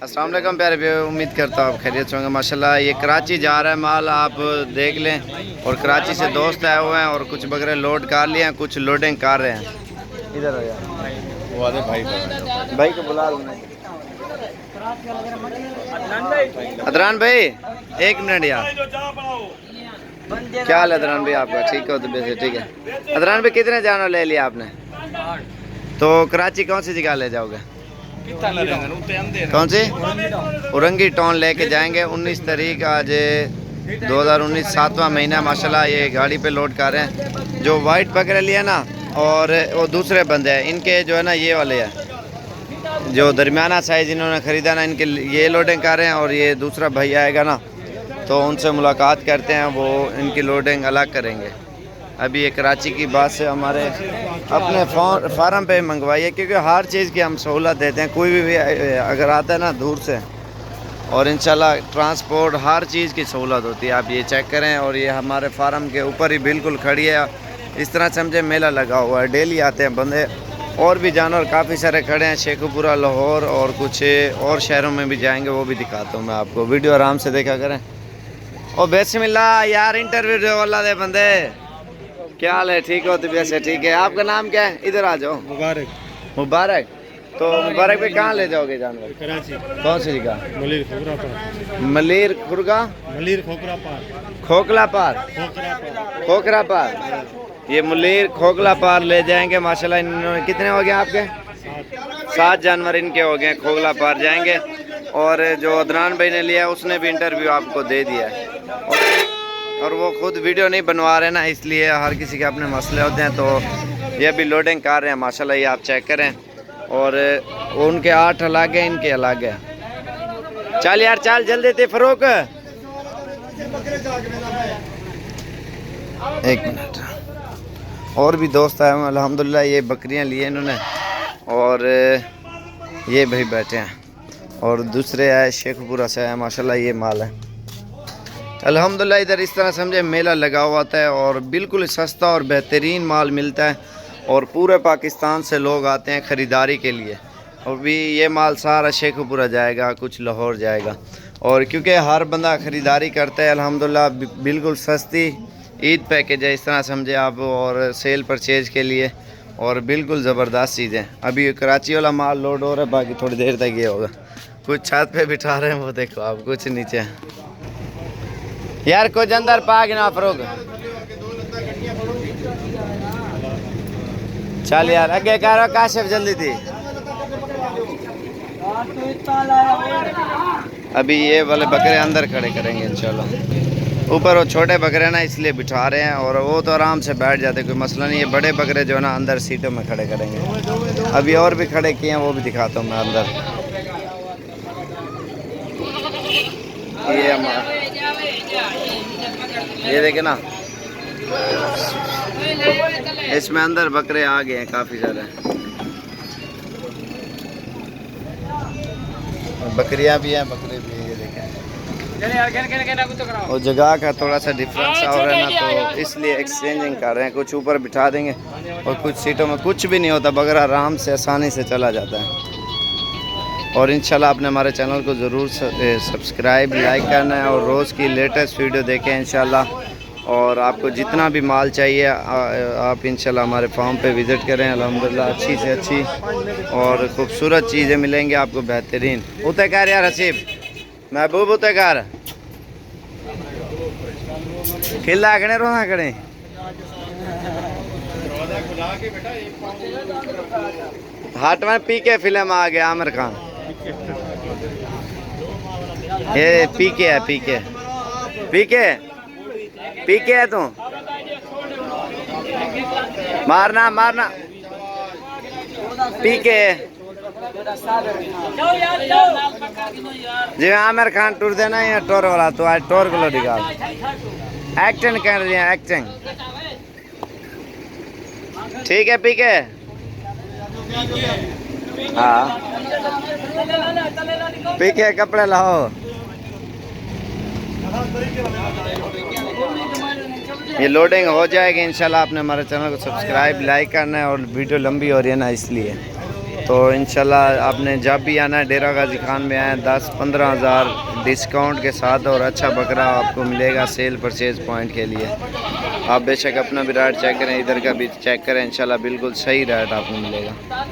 अस्सलाम वालेकुम प्यारे भाई, उम्मीद करता हूँ आप खैरियत से होंगे। माशाल्लाह ये कराची जा रहा है माल, आप देख लें। और कराची से दोस्त आए हुए हैं और कुछ बकरे लोड कर लिए हैं, कुछ लोडिंग कर रहे हैं। इधर हो यार, वो आधे भाई को बुला लो। अदरान भाई एक मिनट यार, क्या हाल है अदरान भाई आपका? ठीक हो? तो वैसे ठीक है। अदरान भाई कितने जानवर ले लिया आपने? तो कराची कौन सी जगह ले जाओगे? कौन सी? उरंगी टाउन लेके जाएंगे 19 तारीख, आज 2019 7वां महीना। माशाल्लाह ये गाड़ी पे लोड कर रहे हैं। जो वाइट बकरे लिए ना, और वो दूसरे बंदे हैं इनके, जो है ना ये वाले हैं जो दरमियाना साइज़ इन्होंने ख़रीदा ना, इनके ये लोडिंग कर रहे हैं। और ये दूसरा भाई आएगा ना, तो उनसे मुलाकात करते हैं, वो इनकी लोडिंग अलग करेंगे। अभी ये कराची की बात से हमारे अपने फार्म पे मंगवाई है, क्योंकि हर चीज़ की हम सहूलत देते हैं। कोई भी अगर आता है ना दूर से, और इंशाल्लाह ट्रांसपोर्ट हर चीज़ की सहूलत होती है। आप ये चेक करें, और ये हमारे फार्म के ऊपर ही बिल्कुल खड़ी है। इस तरह समझे मेला लगा हुआ है, डेली आते हैं बंदे। और भी जानवर काफ़ी सारे खड़े हैं, शेखुपुरा, लाहौर और कुछ और शहरों में भी जाएंगे, वो भी दिखाता हूँ मैं आपको। वीडियो आराम से देखा करें। ओ बिस्मिल्लाह यार, इंटरव्यू वाला दे बंदे, क्या हाल है? ठीक हो? तो वैसे ठीक है। आपका नाम क्या है? इधर आ जाओ। मुबारक। मुबारक। तो मुबारक पे कहाँ ले जाओगे जानवर? कराची। कौन सी जगह? मलिर खोखरा पार। मलिर खुरगा, मलिर खोखरा पार। खोखला पार, खोखरा पार। खोखरा पार। ये मुलीर खोखला पार ले जाएंगे। माशाल्लाह इन्होंने कितने हो गए आपके? 7 जानवर इनके हो गए, खोखला पार जाएंगे। और जो अदनान भाई ने लिया उसने भी इंटरव्यू आपको दे दिया है। और वो खुद वीडियो नहीं बनवा रहे ना, इसलिए हर किसी के अपने मसले होते हैं। तो ये भी लोडिंग कर रहे हैं माशाल्लाह, ये आप चेक करें। और उनके 8 अलग है, इनके अलग है। चल यार चल जल्दी थे फरूक, एक मिनट। और भी दोस्त आए हैं अल्हम्दुलिल्लाह, ये बकरियां लिए इन्होंने। और ये भाई बैठे हैं, और दूसरे आए शेखपुरा से आए। माशाल्लाह ये माल है अल्हम्दुलिल्लाह। इधर इस तरह समझे मेला लगा हुआ होता है, और बिल्कुल सस्ता और बेहतरीन माल मिलता है। और पूरे पाकिस्तान से लोग आते हैं ख़रीदारी के लिए। और भी ये माल सारा शेखपुरा जाएगा, कुछ लाहौर जाएगा। और क्योंकि हर बंदा ख़रीदारी करता है अल्हम्दुलिल्लाह, बिल्कुल सस्ती ईद पैकेज है इस तरह समझे आप, और सेल परचेज के लिए। और बिल्कुल ज़बरदस्त चीज़ें। अभी कराची वाला माल लोड हो रहा है, बाकी थोड़ी देर तक ये होगा। कुछ छत पे बिठा रहे हैं, वो देखो आप, कुछ नीचे। यार कुछ अंदर पा गिना फरोग, चल यार आगे करो काशिफ जल्दी थी। अभी ये वाले बकरे अंदर खड़े करेंगे इंशाल्लाह। ऊपर वो छोटे बकरे ना, इसलिए बिठा रहे हैं, और वो तो आराम से बैठ जाते, कोई मसला नहीं है। बड़े बकरे जो है ना, अंदर सीटों में खड़े करेंगे। अभी और भी खड़े किए हैं, वो भी दिखाता हूँ मैं अंदर। ये हमारा, ये देखे ना, इसमें अंदर बकरे आ गए हैं काफ़ी ज़्यादा। बकरियां भी हैं, बकरे भी हैं, ये देखें। और जगह का थोड़ा सा डिफरेंस हो रहा है ना, तो इसलिए एक्सचेंजिंग कर रहे हैं। कुछ ऊपर बिठा देंगे, और कुछ सीटों में कुछ भी नहीं होता, बगैर आराम से आसानी से चला जाता है। और इंशाल्लाह आपने हमारे चैनल को ज़रूर सब्सक्राइब लाइक करना है, और रोज़ की लेटेस्ट वीडियो देखें इंशाल्लाह। और आपको जितना भी माल चाहिए आप इंशाल्लाह हमारे फार्म पे विज़िट करें। अल्हम्दुलिल्लाह अच्छी से अच्छी और ख़ूबसूरत चीज़ें मिलेंगी आपको, बेहतरीन। उतकार यार हसीब महबूब, उतकार खिला खड़े रोना खड़े। हाट में पीके फिल्म आ गया आमिर खान, ये पीके है, पीके पीके पीके है। तू मारना मारना, पीके जी आमिर खान टूर देना है टोर वाला। तो आज टोर को निकाल, एक्टिंग कर रही है, एक्टिंग। ठीक है पीके, हाँ पीके कपड़े लाओ। ये लोडिंग हो जाएगी इंशाल्लाह। आपने हमारे चैनल को सब्सक्राइब लाइक करना है, और वीडियो लंबी हो रही है ना, इसलिए तो इंशाल्लाह आपने जब भी आना है डेरा गाजी खान में आए 10-15 हज़ार डिस्काउंट के साथ और अच्छा बकरा आपको मिलेगा सेल परचेज पॉइंट के लिए। आप बेशक अपना भी रेट चेक करें, इधर का भी चेक करें, इंशाल्लाह बिल्कुल सही रेट आपको मिलेगा।